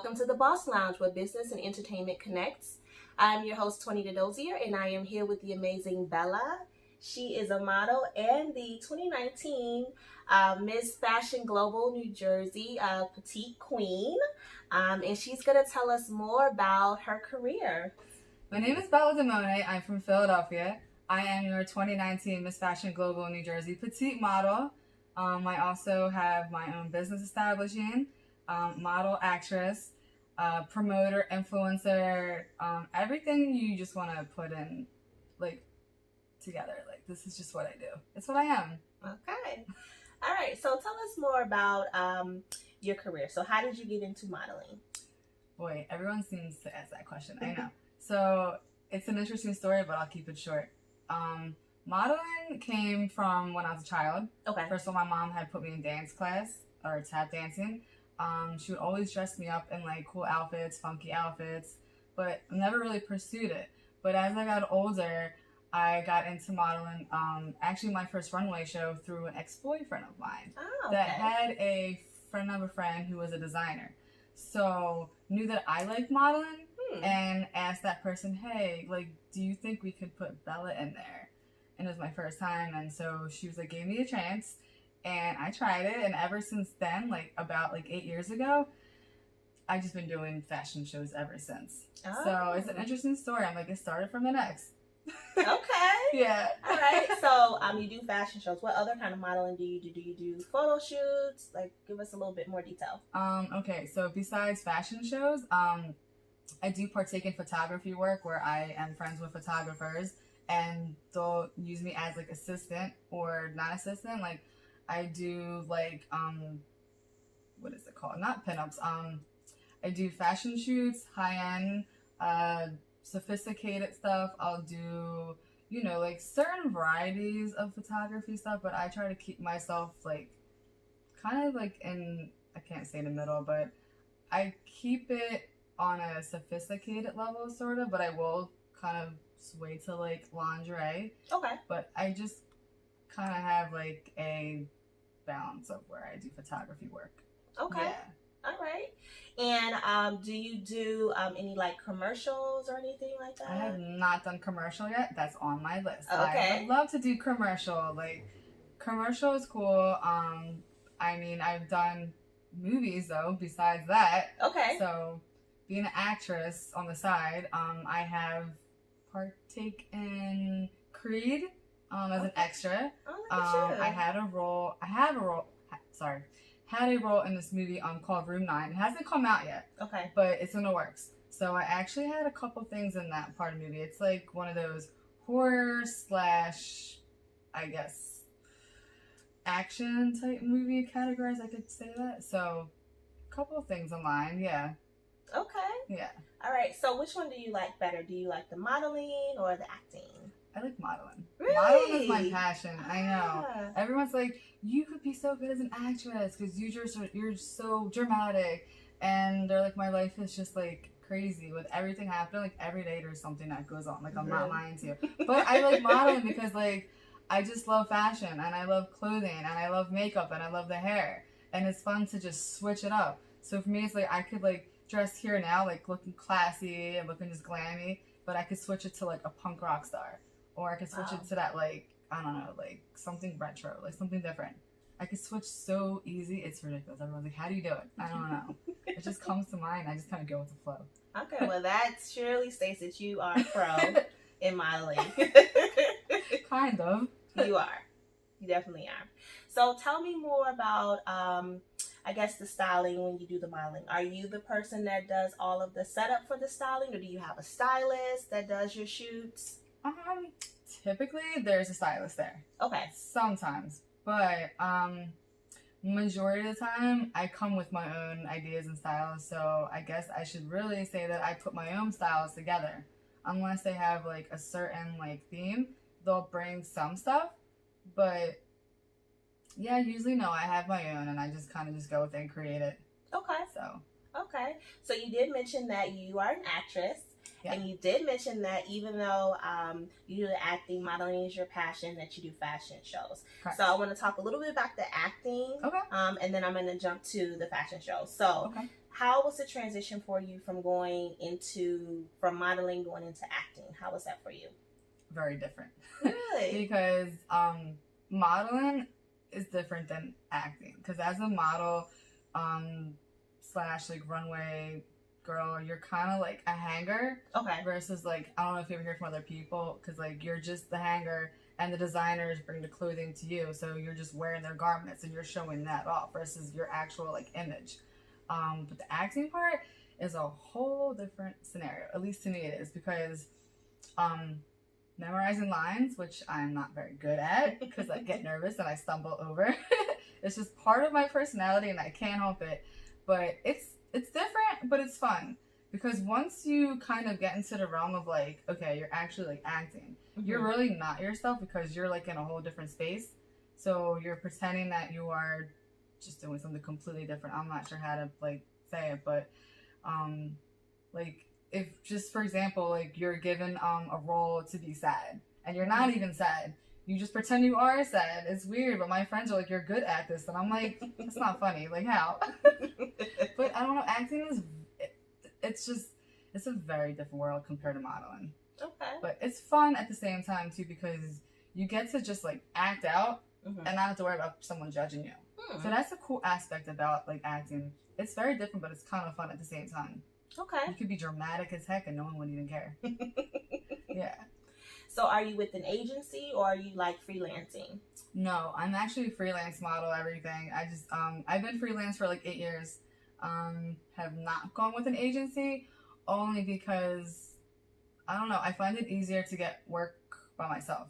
Welcome to the Boss Lounge, where business and entertainment connects. I'm your host, Tony Dozier, and I am here with the amazing Bella. She is a model and the 2019 Miss Fashion Global New Jersey Petite Queen, and she's going to tell us more about her career. My name is Bella Demone. I'm from Philadelphia. I am your 2019 Miss Fashion Global New Jersey Petite model. I also have my own business establishing, model, actress, promoter, influencer, everything you just want to put in, like, together. Like, this is just what I do. It's what I am. Okay. All right. So tell us more about your career. So how did you get into modeling? Boy, everyone seems to ask that question. I know. So it's an interesting story, but I'll keep it short. Modeling came from when I was a child. Okay. First of all, my mom had put me in dance class, or tap dancing. She would always dress me up in like cool outfits, funky outfits, but never really pursued it. But as I got older, I got into modeling. Actually, my first runway show through an ex-boyfriend of mine that had a friend of a friend who was a designer. So knew that I liked modeling and asked that person, hey, like, do you think we could put Bella in there? And it was my first time, and so she was like, gave me a chance, and I tried it, and ever since then, like about 8 years ago, I've just been doing fashion shows ever since. Oh. So it's an interesting story. I'm like, it started from an ex. Okay. Yeah. All right. So you do fashion shows. What other kind of modeling do you do? Do you do photo shoots? Like, give us a little bit more detail. Okay. So besides fashion shows, I do partake in photography work where I am friends with photographers and they'll use me as like assistant or not assistant. Like I do like, what is it called? Not pinups. I do fashion shoots, high-end, sophisticated stuff. I'll do, like certain varieties of photography stuff, but I try to keep myself like kind of like in, I can't say in the middle, but I keep it on a sophisticated level sort of, but I will kind of sway to like lingerie. Okay. But I just kind of have like a balance of where I do photography work. Okay. Yeah. All right. And do you do any like commercials or anything like that? I have not done commercial yet. That's on my list. Okay. I would love to do commercial. Like commercial is cool. I mean, I've done movies though. Besides that. Okay. So being an actress on the side, I have partake in Creed as an extra. Oh, I had a role in this movie called Room 9. It hasn't come out yet. Okay. But it's in the works. So I actually had a couple things in that part of the movie. It's like one of those horror / I guess action type movie categories, I could say that. So a couple of things in line, yeah. Okay. Yeah. All right. So which one do you like better? Do you like the modeling or the acting? I like modeling. Really? Modeling is my passion. I know. Everyone's like, you could be so good as an actress because you're so dramatic. And they're like, my life is just like crazy with everything happening. Like every day there's something that goes on. Like I'm not lying to you. But I like modeling because like I just love fashion and I love clothing and I love makeup and I love the hair. And it's fun to just switch it up. So for me, it's like I could like dress here now, like looking classy and looking just glammy, but I could switch it to like a punk rock star. Or I could switch it to that, like, I don't know, like something retro, like something different. I could switch so easy. It's ridiculous. Everyone's like, how do you do it? I don't know. It just comes to mind. I just kind of go with the flow. Okay, well, that surely states that you are a pro in modeling. Kind of. You are. You definitely are. So tell me more about, I guess, the styling when you do the modeling. Are you the person that does all of the setup for the styling, or do you have a stylist that does your shoots? Typically there's a stylist there. Okay. Sometimes. But majority of the time I come with my own ideas and styles, so I guess I should really say that I put my own styles together. Unless they have like a certain like theme, they'll bring some stuff. But yeah, usually no, I have my own and I just kind of just go with it and create it. Okay. So okay. So you did mention that you are an actress. Yeah. And you did mention that even though you do the acting, modeling is your passion, that you do fashion shows. Correct. So I want to talk a little bit about the acting, Okay. And then I'm going to jump to the fashion shows. So Okay. how was the transition for you from modeling going into acting? How was that for you? Very different. Really? Because modeling is different than acting. Because as a model slash like runway girl, you're kind of like a hanger. Okay. Versus like, I don't know if you ever hear from other people, because like you're just the hanger and the designers bring the clothing to you, so you're just wearing their garments and you're showing that off versus your actual like image. But the acting part is a whole different scenario. At least to me it is, because memorizing lines, which I'm not very good at because I get nervous and I stumble over. It's just part of my personality and I can't help it. But it's different, but it's fun. Because once you kind of get into the realm of like, okay, you're actually like acting, you're really not yourself because you're like in a whole different space. So you're pretending that you are just doing something completely different. I'm not sure how to like say it, but like if just for example, like you're given a role to be sad and you're not even sad. You just pretend you are sad. It's weird, but my friends are like, you're good at this. And I'm like, that's not funny. Like, how? But I don't know. Acting is, it's a very different world compared to modeling. Okay. But it's fun at the same time, too, because you get to just, like, act out and not have to worry about someone judging you. So that's a cool aspect about, like, acting. It's very different, but it's kind of fun at the same time. Okay. You could be dramatic as heck and no one would even care. Yeah. So are you with an agency or are you like freelancing? No, I'm actually a freelance model, everything. I just, I've been freelance for like 8 years. Have not gone with an agency only because, I don't know, I find it easier to get work by myself.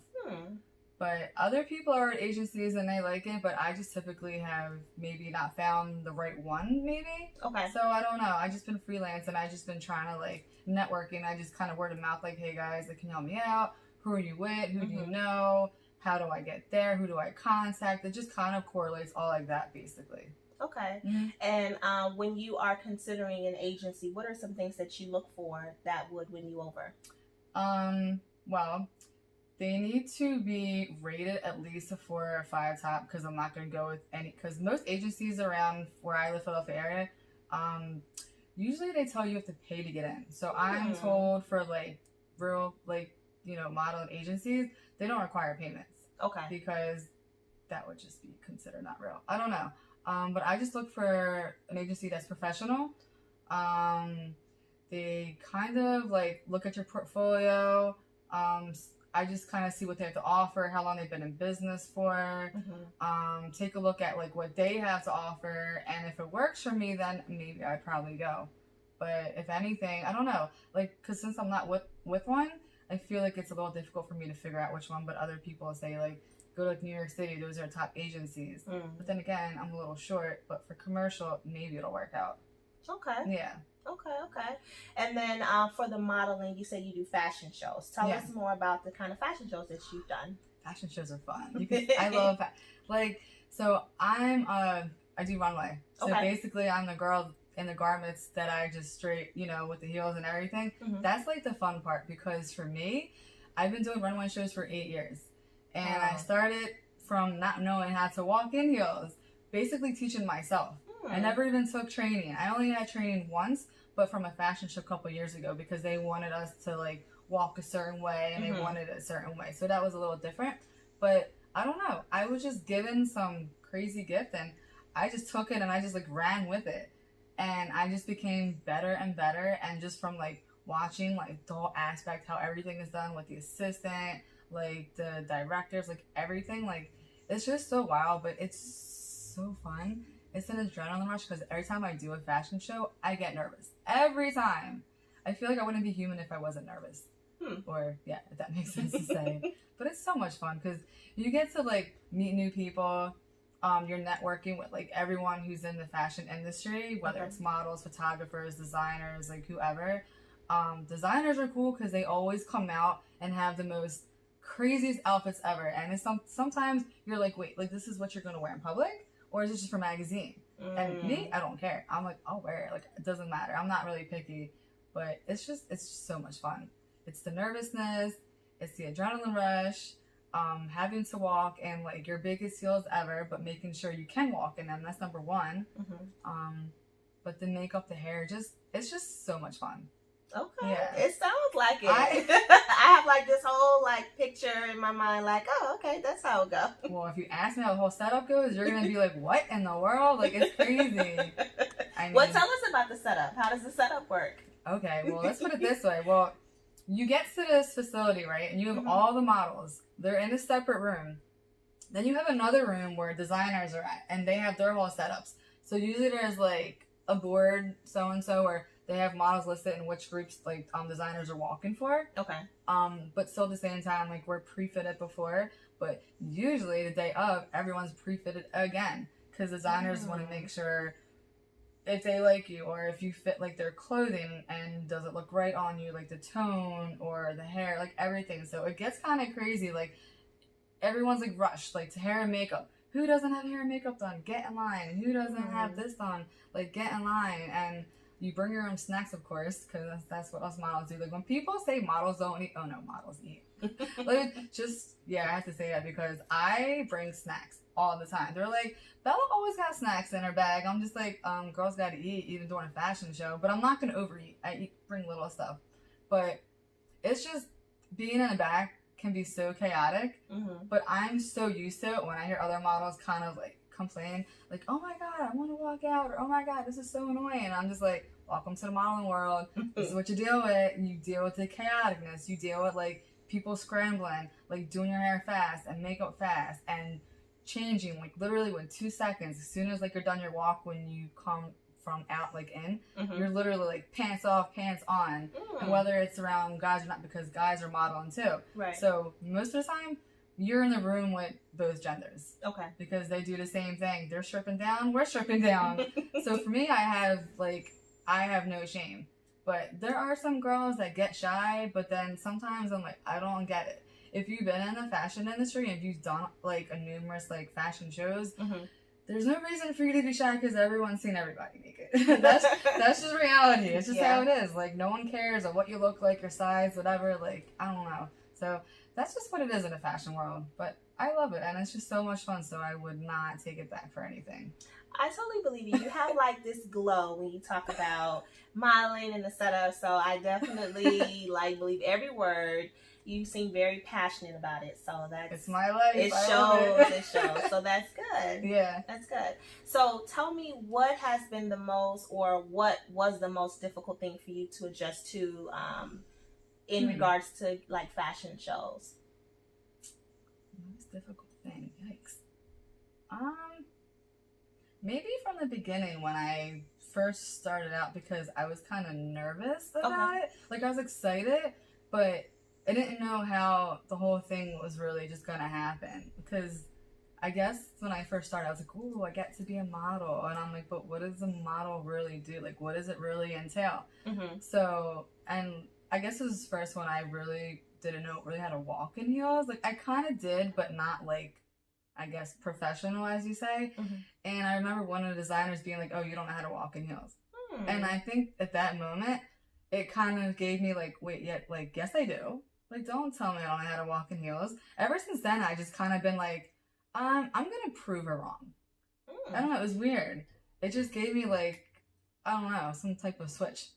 But other people are at agencies and they like it, but I just typically have maybe not found the right one, maybe. Okay. So I don't know. I just been freelance and I just been trying to like networking. I just kind of word of mouth like, hey guys, like, can you help me out? Who are you with? Who do you know? How do I get there? Who do I contact? It just kind of correlates all like that, basically. Okay. And when you are considering an agency, what are some things that you look for that would win you over? Well, they need to be rated at least a 4 or 5 top, because I'm not going to go with any, because most agencies around where I live, Philadelphia area, usually they tell you have to pay to get in. So I'm told for like real, like, you know, modeling agencies, they don't require payments. Okay. Because that would just be considered not real. I don't know. But I just look for an agency that's professional. They kind of like look at your portfolio. I just kind of see what they have to offer, how long they've been in business for. Take a look at like what they have to offer, and if it works for me, then maybe I'd probably go. But if anything, I don't know. Like, because since I'm not with one, I feel like it's a little difficult for me to figure out which one, but other people say, like, go to like, New York City, those are top agencies. But then again, I'm a little short, but for commercial, maybe it'll work out. Okay. Yeah. Okay. And then for the modeling, you say you do fashion shows. Tell us more about the kind of fashion shows that you've done. Fashion shows are fun. I love, like, so I do runway. So basically, I'm the girl in the garments that I just straight, you know, with the heels and everything. That's like the fun part, because for me, I've been doing runway shows for 8 years. And I started from not knowing how to walk in heels, basically teaching myself. I never even took training. I only had training once, but from a fashion show a couple years ago, because they wanted us to like walk a certain way and they wanted it a certain way. So that was a little different. But I don't know. I was just given some crazy gift and I just took it and I just like ran with it. And I just became better and better. And just from like watching like the whole aspect, how everything is done with the assistant, like the directors, like everything, like it's just so wild, but it's so fun. It's an adrenaline rush, because every time I do a fashion show, I get nervous. Every time. I feel like I wouldn't be human if I wasn't nervous. Or, yeah, if that makes sense to say. But it's so much fun, because you get to, like, meet new people. You're networking with, like, everyone who's in the fashion industry, whether it's models, photographers, designers, like, whoever. Designers are cool, because they always come out and have the most craziest outfits ever. And it's sometimes you're like, wait, like, this is what you're going to wear in public? Or is it just for magazine? And me, I don't care. I'm like, I'll wear it. Like, it doesn't matter. I'm not really picky. but it's just so much fun. It's the nervousness, it's the adrenaline rush, having to walk in like your biggest heels ever, but making sure you can walk in them. That's number one. But the makeup, the hair, it's just so much fun. Okay. Yeah. It sounds like it. I have like this whole like picture in my mind, like, oh, okay, that's how it goes. Well, if you ask me how the whole setup goes, you're gonna be like, what in the world? Like, it's crazy. I mean, well, tell us about the setup. How does the setup work? Okay, well, let's put it this way. Well, you get to this facility, right? And you have all the models. They're in a separate room. Then you have another room where designers are at, and they have their whole setups. So usually there's like a board so-and-so where they have models listed in which groups like designers are walking for. Okay. But still at the same time, like we're pre-fitted before, but usually the day of, everyone's pre-fitted again because designers want to make sure if they like you or if you fit like their clothing and does it look right on you, like the tone or the hair, like everything. So it gets kind of crazy. Like everyone's like rushed, like to hair and makeup. Who doesn't have hair and makeup done? Get in line. Who doesn't have this done? Like get in line. And you bring your own snacks, of course, because that's what us models do. Like when people say models don't eat, oh no, models eat. Like I have to say that because I bring snacks all the time. They're like, Bella always got snacks in her bag. I'm just like, girls got to eat even during a fashion show, but I'm not gonna overeat. I bring little stuff, but it's just being in the back can be so chaotic. But I'm so used to it when I hear other models kind of like complain like, oh my god, I want to walk out, or oh my god, this is so annoying. And I'm just like, welcome to the modeling world. This is what you deal with. You deal with the chaoticness. You deal with like people scrambling, like doing your hair fast and makeup fast and changing like literally within 2 seconds. As soon as like you're done your walk, when you come from out like in, you're literally like pants off, pants on. And whether it's around guys or not, because guys are modeling too. Right. So most of the time you're in the room with both genders. Okay. Because they do the same thing. They're stripping down, we're stripping down. So for me, I have no shame. But there are some girls that get shy, but then sometimes I'm like, I don't get it. If you've been in the fashion industry and if you've done like a numerous like fashion shows, there's no reason for you to be shy because everyone's seen everybody naked. that's just reality. It's just how it is. Like no one cares of what you look like, your size, whatever. Like I don't know. So that's just what it is in the fashion world. But I love it, and it's just so much fun. So I would not take it back for anything. I totally believe you. You have like this glow when you talk about modeling and the setup. So I definitely like believe every word. You seem very passionate about it. So it's my life. It shows. It shows. So that's good. Yeah. That's good. So tell me, what has been the most, or what was the most difficult thing for you to adjust to in regards to like fashion shows? Most difficult thing. Yikes. Maybe from the beginning when I first started out, because I was kind of nervous about it. Like I was excited, but I didn't know how the whole thing was really just gonna happen. Because I guess when I first started, I was like, "Ooh, I get to be a model," and I'm like, "But what does a model really do? Like, what does it really entail?" So, and I guess it was the first one I really didn't know really how to walk in heels. Like I kind of did, but not like, I guess, professional, as you say. And I remember one of the designers being like, "Oh, you don't know how to walk in heels." And I think at that moment, it kind of gave me like, wait, yeah, like, yes, I do. Like, don't tell me I don't know how to walk in heels. Ever since then, I just kind of been like, I'm going to prove her wrong. I don't know. It was weird. It just gave me like, I don't know, some type of switch.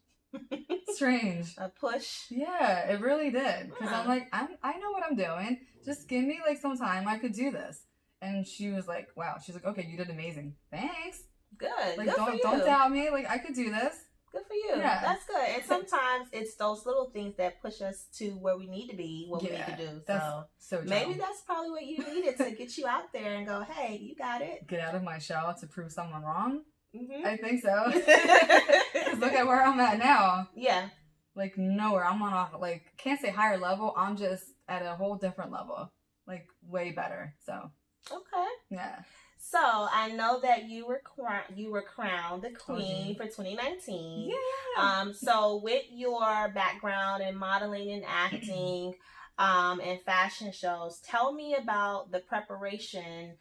Strange. A push. Yeah, it really did. Because I'm like, I know what I'm doing. Just give me like some time. I could do this. And she was like, wow. She's like, okay, you did amazing. Thanks. Good. Like, good for you. Don't doubt me. Like, I could do this. Good for you. Yeah. That's good. And sometimes it's those little things that push us to where we need to be, what we need to do. So maybe that's probably what you needed to get you out there and go, hey, you got it. Get out of my shell to prove someone wrong? I think so. Because look at where I'm at now. Yeah. Like, nowhere. I'm on a, like, can't say higher level. I'm just at a whole different level. Like, way better. So. Okay. Yeah. So I know that you were crowned the queen for 2019. Yeah. So with your background in modeling and acting, and fashion shows, tell me about the preparation,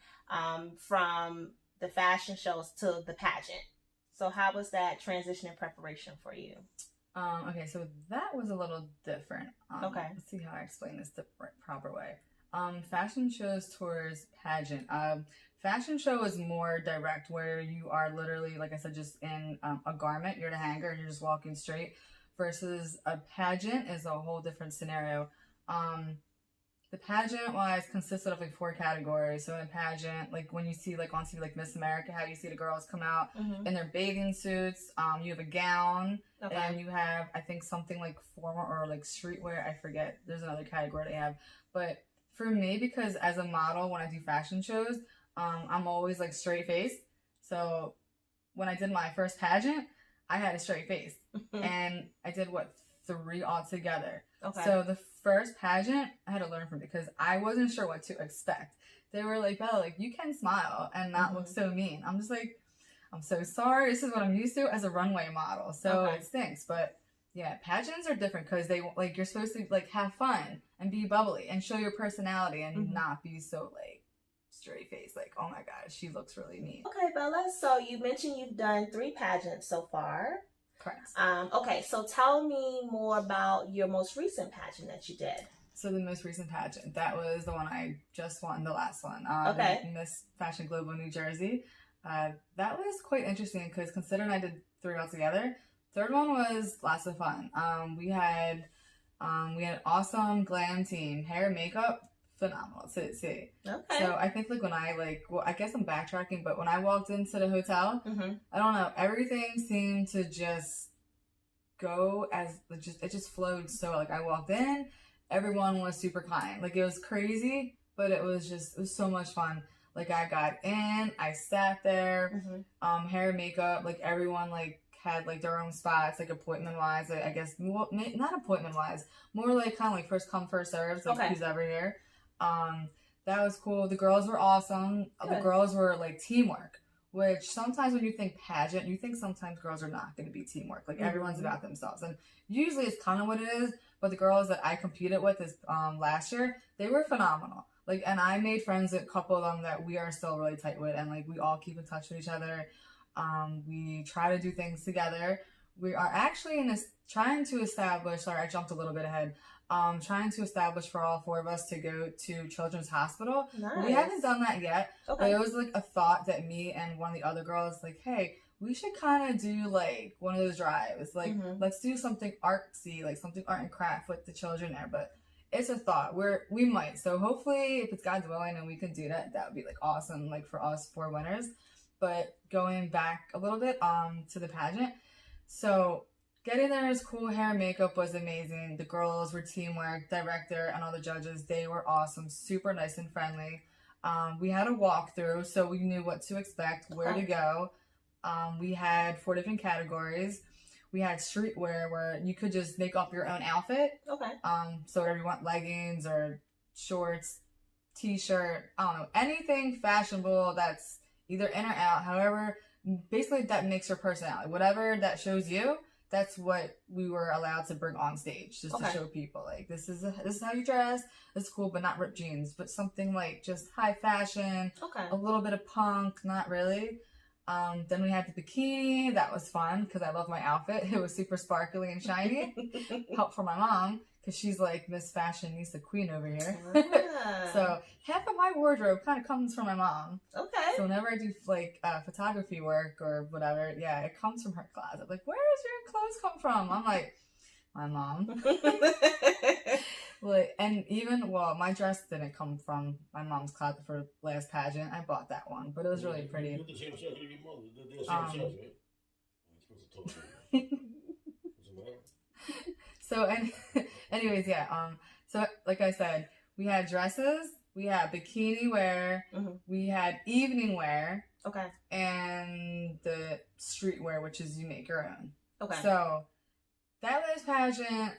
from the fashion shows to the pageant. So how was that transition and preparation for you? Okay, so that was a little different. Okay. Let's see how I explain this the proper way. Fashion shows tours pageant. Fashion show is more direct, where you are literally, like I said, just in a garment. You're in a hanger and you're just walking straight. Versus a pageant is a whole different scenario. The pageant wise consisted of like 4 categories. So in a pageant, like when you see like on TV like Miss America, how you see the girls come out in their bathing suits. You have a gown, and you have, I think, something like formal or like streetwear. I forget. There's another category they have. But for me, because as a model, when I do fashion shows, I'm always like straight face. So when I did my first pageant, I had a straight face, and I did 3 altogether. Okay. So the first pageant, I had to learn from it because I wasn't sure what to expect. They were like, Bella, like, you can smile and not look so mean. I'm just like, I'm so sorry. This is what I'm used to as a runway model. So it stinks. But yeah, pageants are different because they, like, you're supposed to like have fun and be bubbly and show your personality and not be so like straight face. Like, oh my God, she looks really mean. Okay, Bella. So you mentioned you've done 3 pageants so far. Correct. Okay, so tell me more about your most recent pageant that you did. So the most recent pageant, that was the one I just won, the last one. Miss Fashion Global New Jersey. That was quite interesting because considering I did 3 altogether, third one was lots of fun. We had an awesome glam team, hair, makeup, phenomenal to see. Okay. So I think like when I I guess I'm backtracking, but when I walked into the hotel, I don't know, everything seemed to just go it just flowed. So like I walked in, everyone was super kind. Like it was crazy, but it was so much fun. Like I got in, I sat there, hair, makeup, like everyone like had like their own spots, like appointment wise. I guess not appointment wise, more like kind of like first come first serves, like who's ever here. That was cool. The girls were awesome. Good. The girls were like teamwork, which sometimes when you think pageant, you think sometimes girls are not going to be teamwork. Like everyone's about themselves, and usually it's kind of what it is. But the girls that I competed with this last year, they were phenomenal. Like, and I made friends with a couple of them that we are still really tight with, and like we all keep in touch with each other. We try to do things together. We are actually trying to establish. Sorry, I jumped a little bit ahead. Trying to establish for all 4 of us to go to Children's Hospital. Nice. We haven't done that yet. Okay. But it was like a thought that me and one of the other girls like, hey, we should kind of do like one of those drives. Like, let's do something artsy, like something art and craft with the children there. But it's a thought. We might. So hopefully, if it's God's willing and we can do that, that would be like awesome, like for us 4 winners. But going back a little bit to the pageant. So getting there is cool. Hair and makeup was amazing. The girls were teamwork. Director and all the judges, they were awesome. Super nice and friendly. We had a walkthrough, so we knew what to expect, where to go. We had 4 different categories. We had streetwear where you could just make up your own outfit. Okay. So whatever you want, leggings or shorts, t-shirt, I don't know, anything fashionable that's either in or out. However, basically that makes your personality. Whatever that shows you, that's what we were allowed to bring on stage, just to show people like this is how you dress. It's cool, but not ripped jeans, but something like just high fashion. Okay. A little bit of punk, not really. Then we had the bikini. That was fun because I love my outfit. It was super sparkly and shiny. Help for my mom because she's like Miss Fashionista Queen over here. So half of my wardrobe kind of comes from my mom. Okay. So whenever I do like photography work or whatever, it comes from her closet. Like, where does your clothes come from? I'm like, my mom. Like, and even my dress didn't come from my mom's closet for last pageant. I bought that one, but it was really pretty. So, anyways, so like I said, we had dresses, we had bikini wear, we had evening wear, and the street wear, which is you make your own. Okay. So that last pageant,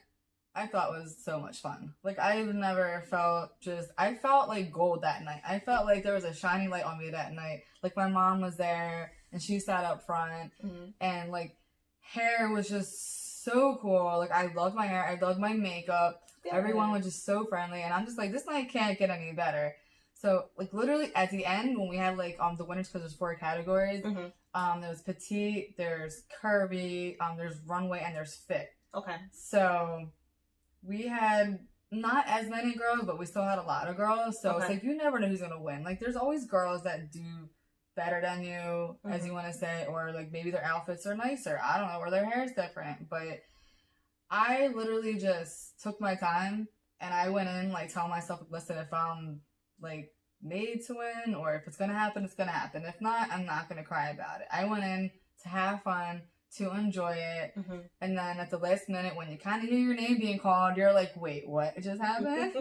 I thought was so much fun. Like I've never felt I felt like gold that night. I felt like there was a shining light on me that night. Like my mom was there and she sat up front and like hair was just so cool. Like I loved my hair. I loved my makeup. Yeah. Everyone was just so friendly. And I'm just like, this night can't get any better. So like literally at the end when we had like the winners, because there's 4 categories. There's petite, there's curvy, there's runway, and there's fit. Okay. So we had not as many girls, but we still had a lot of girls. So it's like you never know who's going to win. Like there's always girls that do better than you, as you want to say, or like maybe their outfits are nicer. I don't know, or their hair's different. But I literally just took my time and I went in like telling myself, listen, if I'm like made to win or if it's going to happen, it's going to happen. If not, I'm not going to cry about it. I went in to have fun, to enjoy it. And then at the last minute, when you kind of hear your name being called, you're like, wait, what just happened?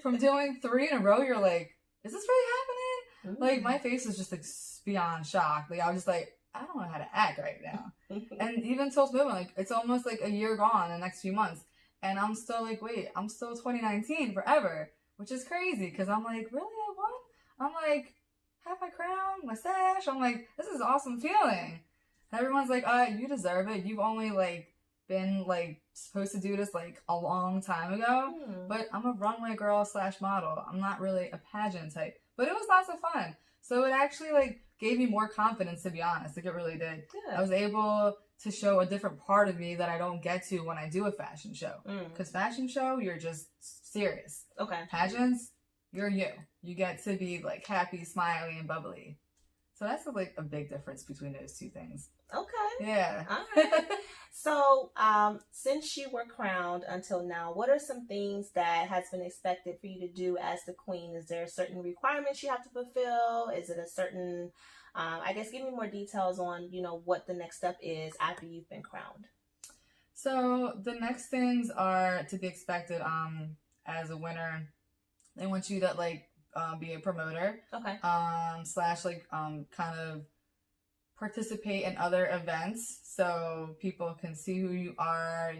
From doing 3 in a row, you're like, is this really happening? Like my face was just like beyond shocked. Like I was just like, I don't know how to act right now. And even till this moment, like it's almost like a year gone in the next few months. And I'm still like, wait, I'm still 2019 forever, which is crazy because I'm like, really, I won? I'm like, have my crown, my sash. I'm like, this is an awesome feeling. And everyone's like, you deserve it. You've only like been like supposed to do this like a long time ago. But I'm a runway girl / model. I'm not really a pageant type. But it was lots of fun. So it actually like gave me more confidence, to be honest. Like it really did. Good. I was able to show a different part of me that I don't get to when I do a fashion show. Because fashion show, you're just serious. Okay. Pageants, you're you. You get to be like happy, smiley, and bubbly. So that's like a big difference between those two things. Okay. Yeah. All right. So, since you were crowned until now, what are some things that has been expected for you to do as the queen? Is there certain requirements you have to fulfill? Is it a certain, I guess, give me more details on, you know, what the next step is after you've been crowned. So the next things are to be expected, as a winner. They want you to like, be a promoter. Okay. / like, kind of participate in other events so people can see who you are.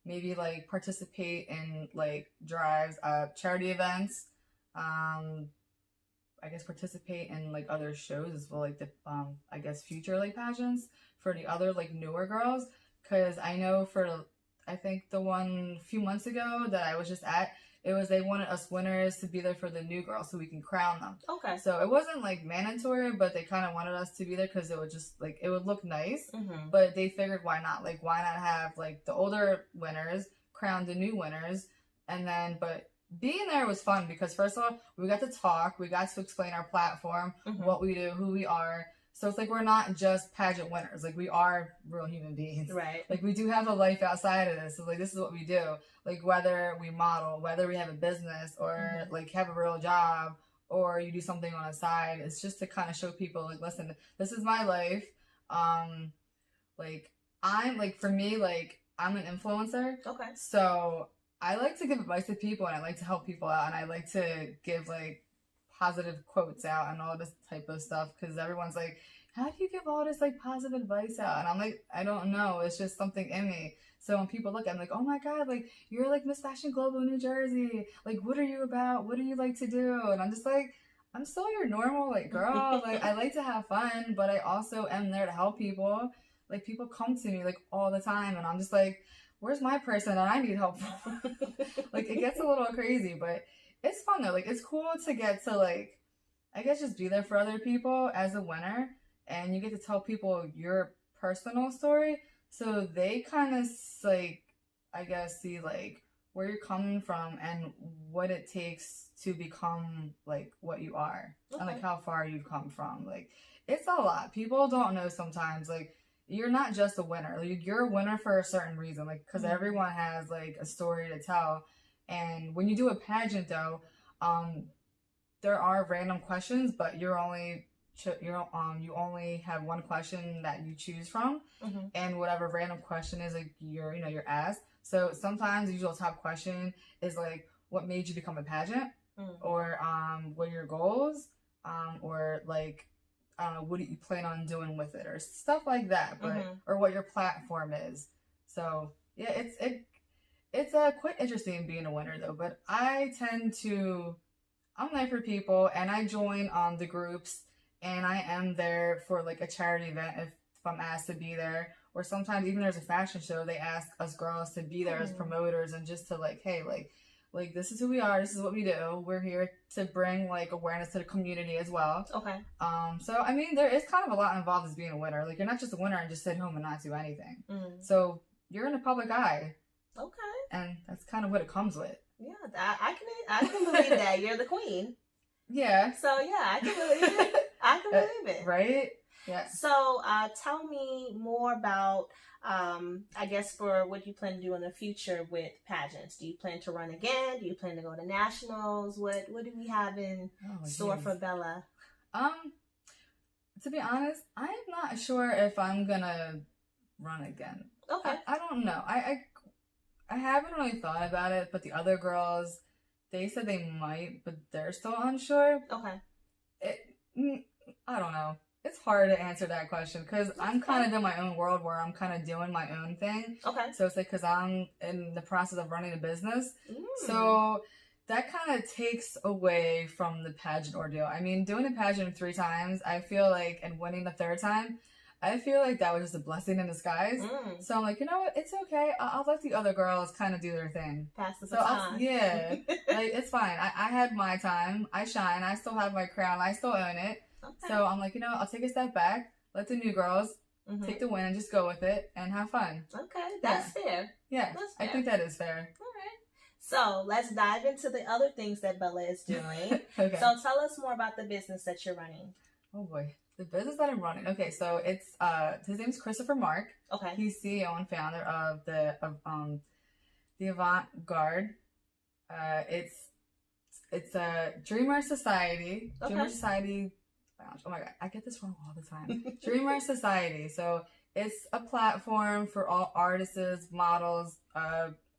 Maybe like participate in like drives, charity events. I guess participate in like other shows as well, like the I guess future like pageants for the other like newer girls. Cause I know I think the one a few months ago that I was just at, it was they wanted us winners to be there for the new girls so we can crown them. Okay. So it wasn't like mandatory, but they kind of wanted us to be there because it would just like it would look nice. But they figured why not? Like why not have like the older winners crown the new winners, and then but being there was fun because first of all we got to talk, we got to explain our platform, what we do, who we are. So it's like we're not just pageant winners. Like we are real human beings. Right. Like we do have a life outside of this. So like this is what we do. Like whether we model, whether we have a business or like have a real job or you do something on the side, it's just to kind of show people like, listen, this is my life. Like I'm like, for me, like I'm an influencer. Okay. So I like to give advice to people and I like to help people out and I like to give like positive quotes out and all this type of stuff because everyone's like, how do you give all this like positive advice out? And I'm like, I don't know, it's just something in me. So when people look, I'm like, oh my god, like you're like Miss Fashion Global New Jersey, like what are you about, what do you like to do? And I'm just like, I'm still your normal like girl. Like I like to have fun, but I also am there to help people. Like people come to me like all the time and I'm just like, where's my person that I need help from? Like it gets a little crazy, but it's fun though. Like it's cool to get to like, I guess just be there for other people as a winner, and you get to tell people your personal story, so they kind of like, I guess, see like where you're coming from and what it takes to become like what you are, and like how far you've come from. Like it's a lot. People don't know sometimes. Like you're not just a winner. Like you're a winner for a certain reason. Like because everyone has like a story to tell. And when you do a pageant, though, there are random questions, but you only have one question that you choose from, and whatever random question is, like you're asked. So sometimes the usual top question is like, what made you become a pageant, or what are your goals, or like I don't know, what do you plan on doing with it, or stuff like that, but or what your platform is. So yeah, it's quite interesting being a winner though, but I'm there for people and I join the groups and I am there for like a charity event if I'm asked to be there, or sometimes even there's a fashion show, they ask us girls to be there as promoters and just to like, hey, like this is who we are, this is what we do, we're here to bring like awareness to the community as well. Okay. So I mean there is kind of a lot involved as being a winner. Like you're not just a winner and just sit home and not do anything. So you're in the public eye. Okay. And that's kind of what it comes with. Yeah, I can believe that. You're the queen. Yeah. So yeah, I can believe it. I can believe it. Right? Yeah. So tell me more about, I guess, for what you plan to do in the future with pageants. Do you plan to run again? Do you plan to go to nationals? What do we have in store for Bella? To be honest, I'm not sure if I'm gonna run again. Okay. I don't know. I haven't really thought about it, but the other girls, they said they might, but they're still unsure. Okay. I don't know. It's hard to answer that question because I'm kind of in my own world where I'm kind of doing my own thing. Okay. So it's like because I'm in the process of running a business. Mm. So that kind of takes away from the pageant ordeal. I mean, doing a pageant 3 times, I feel like, and winning the 3rd time, I feel like that was just a blessing in disguise. Mm. So I'm like, you know what? It's okay. I'll let the other girls kind of do their thing. Pass the baton. Yeah. Like, it's fine. I had my time. I shine. I still have my crown. I still own it. Okay. So I'm like, you know, I'll take a step back, let the new girls take the win and just go with it and have fun. Okay, that's fair. Yeah, that's fair. I think that is fair. All right. So let's dive into the other things that Bella is doing. Okay. So tell us more about the business that you're running. Oh boy, the business that I'm running. Okay, so it's his name's Christopher Mark. Okay. He's CEO and founder of the Avant-Garde. It's a Dreamer Society. Okay. Dreamer Society. Oh my god, I get this wrong all the time. Dreamer Society. So it's a platform for all artists, models,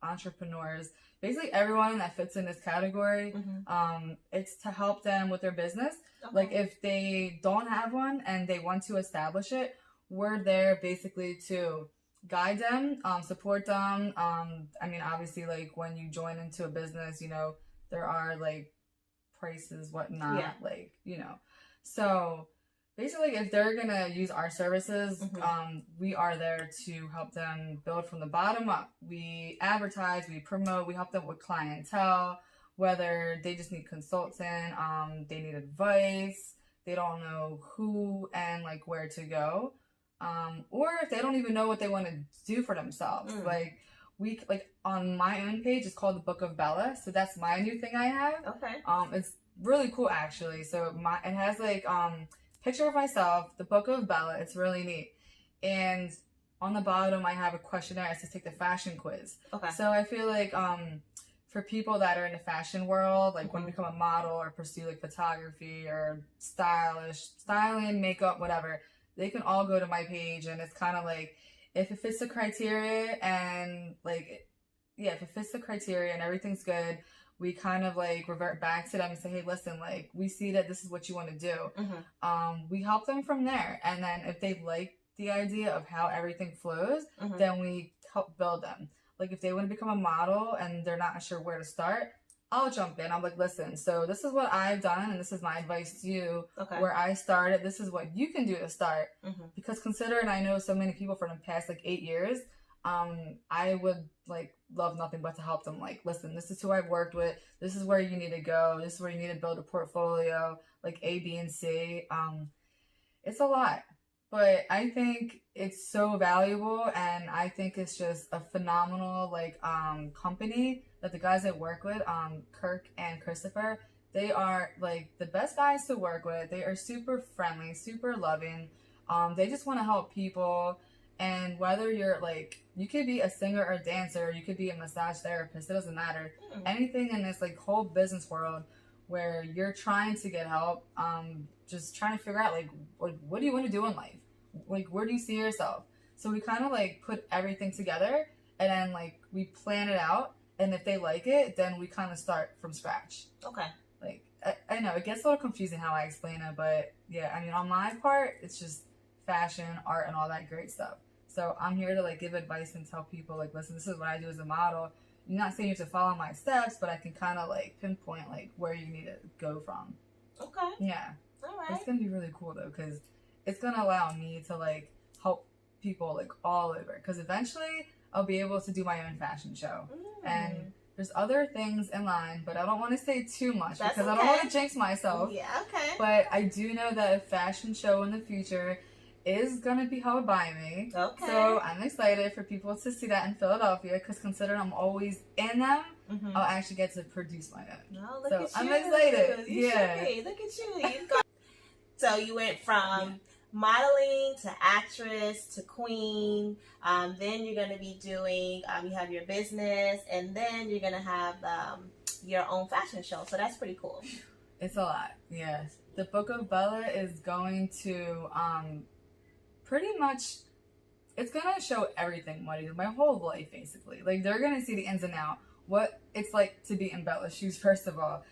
entrepreneurs, basically everyone that fits in this category. It's to help them with their business. Okay. Like if they don't have one and they want to establish it, we're there basically to guide them, support them. I mean, obviously, like when you join into a business, you know, there are like prices, whatnot, like, you know. So basically, if they're going to use our services, we are there to help them build from the bottom up. We advertise, we promote, we help them with clientele, whether they just need consulting, they need advice, they don't know who and like where to go, or if they don't even know what they want to do for themselves. Like on my own page, it's called the Book of Bella. So that's my new thing I have. Okay. It's really cool actually. So it has like picture of myself, the Book of Bella. It's really neat. And on the bottom I have a questionnaire. It says take the fashion quiz. Okay. So I feel like for people that are in the fashion world, like want to become a model or pursue like photography or styling, makeup, whatever, they can all go to my page. And it's kind of like if it fits the criteria and like if it fits the criteria and everything's good, we kind of like revert back to them and say, hey, listen, like we see that this is what you want to do. We help them from there. And then if they like the idea of how everything flows, then we help build them. Like if they want to become a model and they're not sure where to start, I'll jump in. I'm like, listen, so this is what I've done and this is my advice to you. Where I started, this is what you can do to start. Because considering I know so many people from the past like 8 years, I would like love nothing but to help them. Like, listen, this is who I've worked with. This is where you need to go. This is where you need to build a portfolio, like A, B, and C. It's a lot, but I think it's so valuable, and I think it's just a phenomenal like company that the guys I work with, Kirk and Christopher, they are like the best guys to work with. They are super friendly, super loving. They just want to help people. And whether you're like, you could be a singer or dancer, you could be a massage therapist, it doesn't matter. Anything in this like whole business world where you're trying to get help, just trying to figure out like, what do you want to do in life? Like, where do you see yourself? So we kind of like put everything together and then like we plan it out. And if they like it, then we kind of start from scratch. Okay. Like, I know it gets a little confusing how I explain it, but yeah, I mean, on my part, it's just fashion, art, and all that great stuff. So I'm here to like give advice and tell people like, listen, this is what I do as a model. I'm not saying you have to follow my steps, but I can kind of like pinpoint like where you need to go from. Okay. Yeah. All right. It's gonna be really cool though, because it's gonna allow me to like help people like all over. Because eventually I'll be able to do my own fashion show, and there's other things in line, but I don't want to say too much because I don't want to jinx myself. Yeah. Okay. But I do know that a fashion show in the future is going to be held by me. Okay. So I'm excited for people to see that in Philadelphia, because considering I'm always in them, I'll actually get to produce my own. Oh, look So at I'm you. excited. You should be. Look at you. You've got... So you went from modeling to actress to queen. Then you're going to be doing, you have your business, and then you're going to have your own fashion show. So that's pretty cool. It's a lot, yes. The Book of Bella is going to pretty much, it's going to show everything, my whole life, basically. Like, they're going to see the ins and outs, what it's like to be in Bella's shoes, first of all.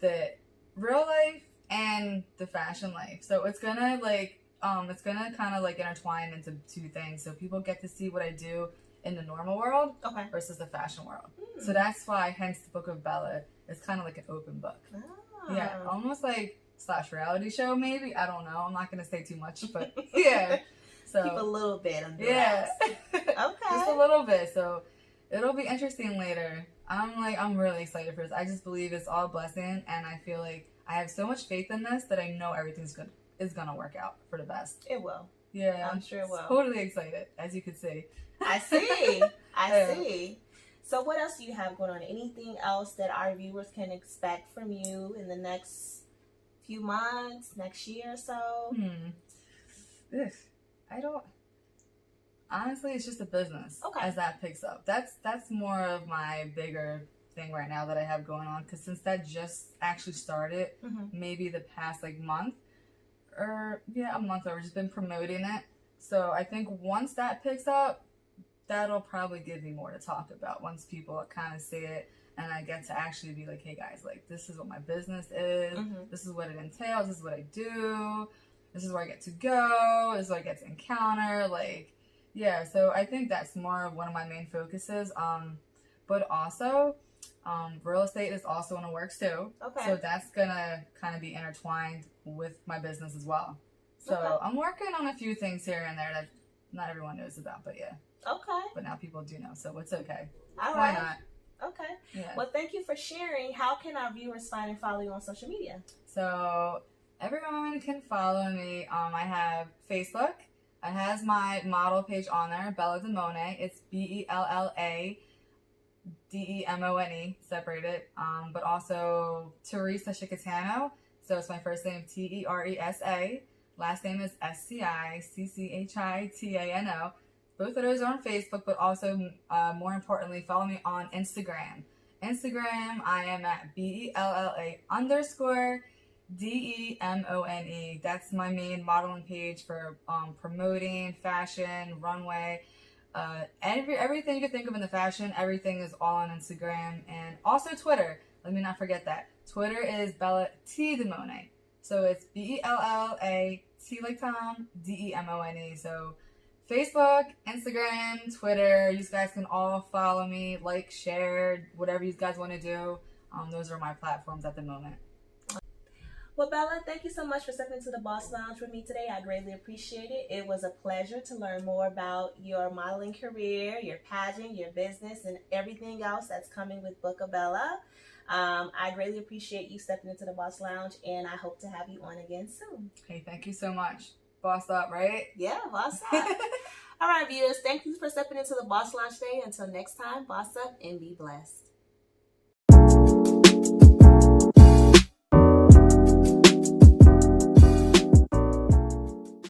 The real life and the fashion life. So it's going to, like, it's going to kind of, like, intertwine into two things. So people get to see what I do in the normal world versus the fashion world. So that's why, hence, the Book of Bella is kind of like an open book. Yeah, almost like / reality show, maybe. I don't know. I'm not going to say too much, but yeah. So keep a little bit on the yeah. Okay. Just a little bit. So it'll be interesting later. I'm really excited for this. I just believe it's all a blessing, and I feel like I have so much faith in this that I know everything's is gonna work out for the best. It will. Yeah, I'm sure it will. Totally excited, as you can see. I see. I see. So what else do you have going on? Anything else that our viewers can expect from you in the next few months, next year or so? I don't. Honestly, it's just a business. Okay. As that picks up, that's more of my bigger thing right now that I have going on. Because since that just actually started, maybe the past like month, or a month, or just been promoting it. So I think once that picks up, that'll probably give me more to talk about. Once people kind of see it, and I get to actually be like, hey guys, like, this is what my business is. This is what it entails. This is what I do. This is where I get to go. This is what I get to encounter. Like, yeah, so I think that's more of one of my main focuses. But also, real estate is also in the works too. Okay. So that's gonna kind of be intertwined with my business as well. So I'm working on a few things here and there that not everyone knows about, but yeah. Okay. But now people do know, so it's okay. All right. Why not? Okay. Yeah. Well, thank you for sharing. How can our viewers find and follow you on social media? So everyone can follow me. I have Facebook. It has my model page on there, Bella Demone. It's BellaDemone, separated. But also Teresa Chicatano. So it's my first name, Teresa. Last name is Sciccitano. Both of those are on Facebook, but also, more importantly, follow me on Instagram. I am at Bella_Demone. That's my main modeling page for promoting fashion, runway, everything you can think of in the fashion. Everything is all on Instagram, and also Twitter. Let me not forget that. Twitter is Bella T Demone. So it's BellaT like Tom, Demone. So Facebook, Instagram, Twitter, you guys can all follow me, like, share, whatever you guys want to do. Those are my platforms at the moment. Well, Bella, thank you so much for stepping into the Boss Lounge with me today. I greatly appreciate it. It was a pleasure to learn more about your modeling career, your pageant, your business, and everything else that's coming with Book of Bella. I greatly appreciate you stepping into the Boss Lounge, and I hope to have you on again soon. Hey, thank you so much. Boss up, right? Yeah, boss up. All right, viewers, thank you for stepping into the Boss Lounge today. Until next time, boss up and be blessed.